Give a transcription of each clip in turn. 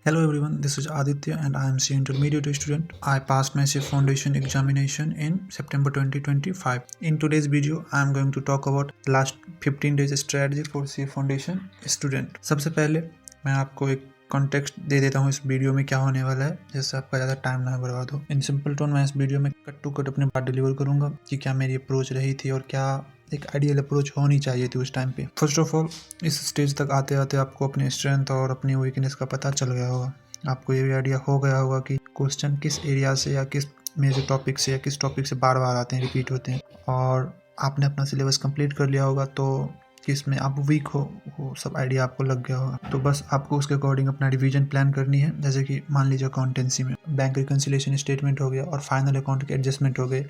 Hello everyone, this is Aditya and I am C intermediate student. I passed my CIF foundation examination in September 2025. In today's video, I am going to talk about last 15 days strategy for CIF foundation student. सबसे पहले मैं आपको एक context दे देता हूँ इस video में क्या होने वाला है, जिससे आपका ज़्यादा टाइम ना बर्बाद हो। इन सिंपल टोन मैं इस वीडियो में कट टू कट अपनी बात डिलीवर करूँगा कि क्या मेरी अप्रोच रही थी और क्या एक आइडियल अप्रोच होनी चाहिए थी उस टाइम पे। फर्स्ट ऑफ ऑल, इस स्टेज तक आते आते आपको अपने स्ट्रेंथ और अपनी वीकनेस का पता चल गया होगा। आपको ये भी आइडिया हो गया होगा कि क्वेश्चन किस एरिया से या किस मेजर टॉपिक से या किस टॉपिक से बार बार आते हैं, रिपीट होते हैं, और आपने अपना सिलेबस कंप्लीट कर लिया होगा तो किस में आप वीक हो वो सब आइडिया आपको लग गया होगा। तो बस आपको उसके अकॉर्डिंग अपना रिवीजन प्लान करनी है। जैसे कि मान लीजिए अकाउंटेंसी में बैंक रिकन्सिलिएशन स्टेटमेंट हो गया और फाइनल अकाउंट के एडजस्टमेंट हो गए,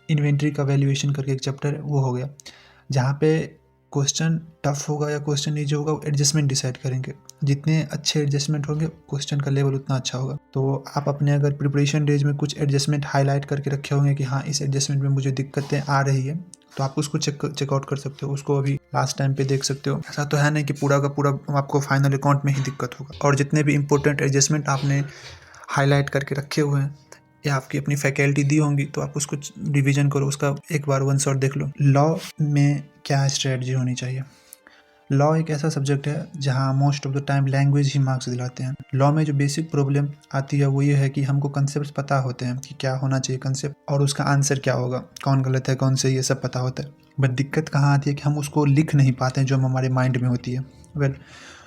इन्वेंट्री का वैल्यूएशन करके एक चैप्टर है वो हो गया। जहाँ पे क्वेश्चन टफ होगा या क्वेश्चन ईजी होगा वो एडजस्टमेंट डिसाइड करेंगे। जितने अच्छे एडजस्टमेंट होंगे क्वेश्चन का लेवल उतना अच्छा होगा। तो आप अपने अगर प्रिपरेशन डेज में कुछ एडजस्टमेंट हाईलाइट करके रखे होंगे कि हाँ इस एडजस्टमेंट में मुझे दिक्कतें आ रही है, तो आप उसको चेकआउट कर सकते हो, उसको अभी लास्ट टाइम पे देख सकते हो। ऐसा तो है नहीं कि पूरा का पूरा आपको फाइनल अकाउंट में ही दिक्कत होगा। और जितने भी इंपॉर्टेंट एडजस्टमेंट आपने हाईलाइट करके रखे हुए हैं या आपकी अपनी फैकल्टी दी होंगी तो आप उसको रिवीजन करो, उसका एक बार वन शॉट देख लो। लॉ में क्या स्ट्रेटजी होनी चाहिए? लॉ एक ऐसा सब्जेक्ट है जहाँ most of the time language he marks दिलाते हैं। लॉ में जो बेसिक प्रॉब्लम आती है वो ये है कि हमको कंसेप्ट पता होते हैं कि क्या होना चाहिए कंसेप्ट और उसका आंसर क्या होगा, कौन गलत है कौन सही, ये सब पता होता है। बट दिक्कत कहाँ आती है कि हम उसको लिख नहीं पाते हैं जो हमारे माइंड में होती है।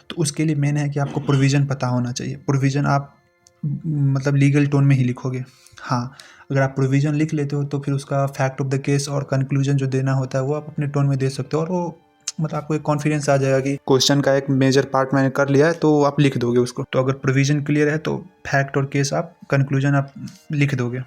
तो उसके लिए मेन है कि आपको प्रोविज़न पता होना चाहिए। प्रोविज़न आप मतलब लीगल टोन में ही लिखोगे। हाँ, अगर आप प्रोविज़न लिख लेते हो तो फिर उसका फैक्ट ऑफ द केस और कंक्लूजन जो देना होता है वो आप अपने टोन में दे सकते हो, और वो मतलब आपको एक कॉन्फिडेंस आ जाएगा कि क्वेश्चन का एक मेजर पार्ट मैंने कर लिया है तो आप लिख दोगे उसको। तो अगर प्रोविज़न क्लियर है तो फैक्ट और केस आप कंक्लूजन आप लिख दोगे।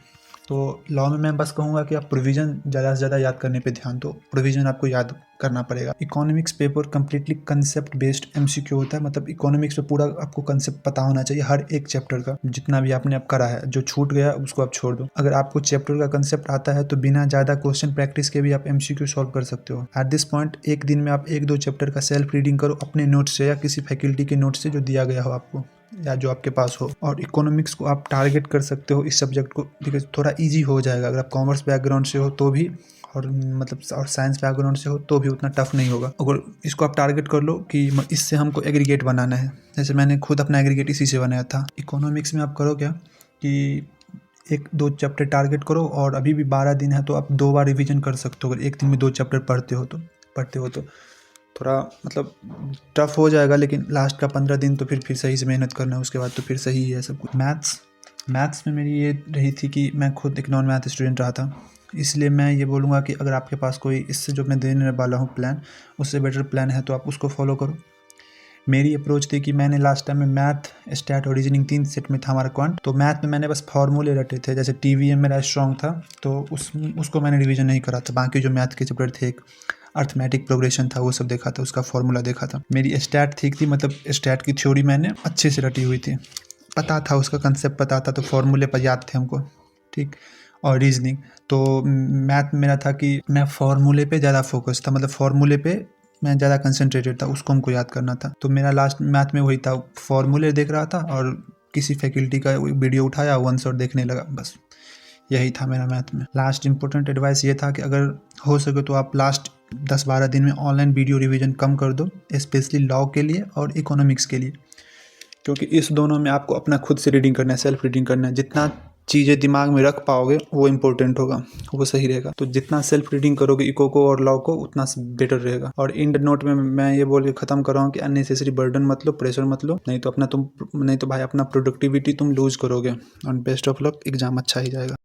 तो लॉ में मैं बस कहूँगा कि आप प्रोविज़न ज़्यादा से ज़्यादा याद करने पे ध्यान दो। प्रोविज़न आपको याद करना पड़ेगा। Economics paper completely concept based MCQ होता है, मतलब इकोनॉमिक्स पे पूरा आपको कंसेप्ट पता होना चाहिए हर एक चैप्टर का, जितना भी आपने अब करा है। जो छूट गया उसको आप छोड़ दो। अगर आपको चैप्टर का कंसेप्ट आता है तो बिना ज़्यादा क्वेश्चन प्रैक्टिस के भी आप एमसीक्यू सॉल्व कर सकते हो। एट दिस पॉइंट एक दिन में आप 1-2 चैप्टर का सेल्फ रीडिंग करो अपने नोट से या किसी फैकल्टी के नोट से जो दिया गया हो आपको या जो आपके पास हो। और इकोनॉमिक्स को आप टारगेट कर सकते हो इस सब्जेक्ट को, बिकॉज थोड़ा इजी हो जाएगा। अगर आप कॉमर्स बैकग्राउंड से हो तो भी, और मतलब और साइंस बैकग्राउंड से हो तो भी उतना टफ नहीं होगा। अगर इसको आप टारगेट कर लो कि इससे हमको एग्रीगेट बनाना है, जैसे मैंने खुद अपना एग्रीगेट इसी से बनाया था। इकोनॉमिक्स में आप करो क्या कि 1-2 चैप्टर टारगेट करो, और अभी भी 12 दिन है तो आप 2 बार रिवीजन कर सकते हो। अगर एक दिन में 2 चैप्टर पढ़ते हो तो थोड़ा मतलब टफ हो जाएगा, लेकिन लास्ट का 15 दिन तो फिर सही से मेहनत करना है, उसके बाद तो फिर सही है सब कुछ। मैथ्स में मेरी ये रही थी कि मैं खुद एक नॉन मैथ स्टूडेंट रहा था, इसलिए मैं ये बोलूँगा कि अगर आपके पास कोई इससे जो मैं देने वाला हूँ प्लान उससे बेटर प्लान है तो आप उसको फॉलो करो। मेरी अप्रोच थी कि मैंने लास्ट टाइम में मैथ, स्टैट और रीजनिंग 3 सेट में था हमारा क्वांट। तो मैथ में मैंने बस फार्मूले रटे थे, जैसे टीवीएम मेरा स्ट्रॉन्ग था तो उसको मैंने रिवीजन नहीं करा था। बाकी जो मैथ के चैप्टर थे, एक अर्थमेटिक प्रोग्रेशन था, वो सब देखा था, उसका फार्मूला देखा था। मेरी स्टैट ठीक थी, मतलब स्टैट की थ्योरी मैंने अच्छे से रटी हुई थी, पता था उसका कंसेप्ट पता था, तो फार्मूले पर याद थे हमको, ठीक। और रीजनिंग तो मैथ मेरा था कि मैं फार्मूले पे ज़्यादा फोकस था, मतलब फार्मूले पे मैं ज़्यादा कंसंट्रेटेड था, उसको हमको याद करना था। तो मेरा लास्ट मैथ में वही था, फार्मूले देख रहा था और किसी फैकल्टी का वीडियो उठाया वन शॉट देखने लगा, बस यही था मेरा मैथ में। लास्ट इंपॉर्टेंट एडवाइस ये था कि अगर हो सके तो आप लास्ट 10-12 दिन में ऑनलाइन वीडियो रिवीजन कम कर दो, स्पेशली लॉ के लिए और इकोनॉमिक्स के लिए, क्योंकि इस दोनों में आपको अपना खुद से रीडिंग करना है, सेल्फ रीडिंग करना है। जितना चीज़ें दिमाग में रख पाओगे वो इम्पोर्टेंट होगा, वो सही रहेगा। तो जितना सेल्फ रीडिंग करोगे इको को और लॉ को उतना बेटर रहेगा। और इंड नोट में मैं ये बोल के ख़त्म कर रहा हूँ कि अननेसेसरी बर्डन मत लो, प्रेशर मत लो, नहीं तो भाई अपना प्रोडक्टिविटी तुम लूज करोगे। और बेस्ट ऑफ लक, एग्जाम अच्छा ही जाएगा।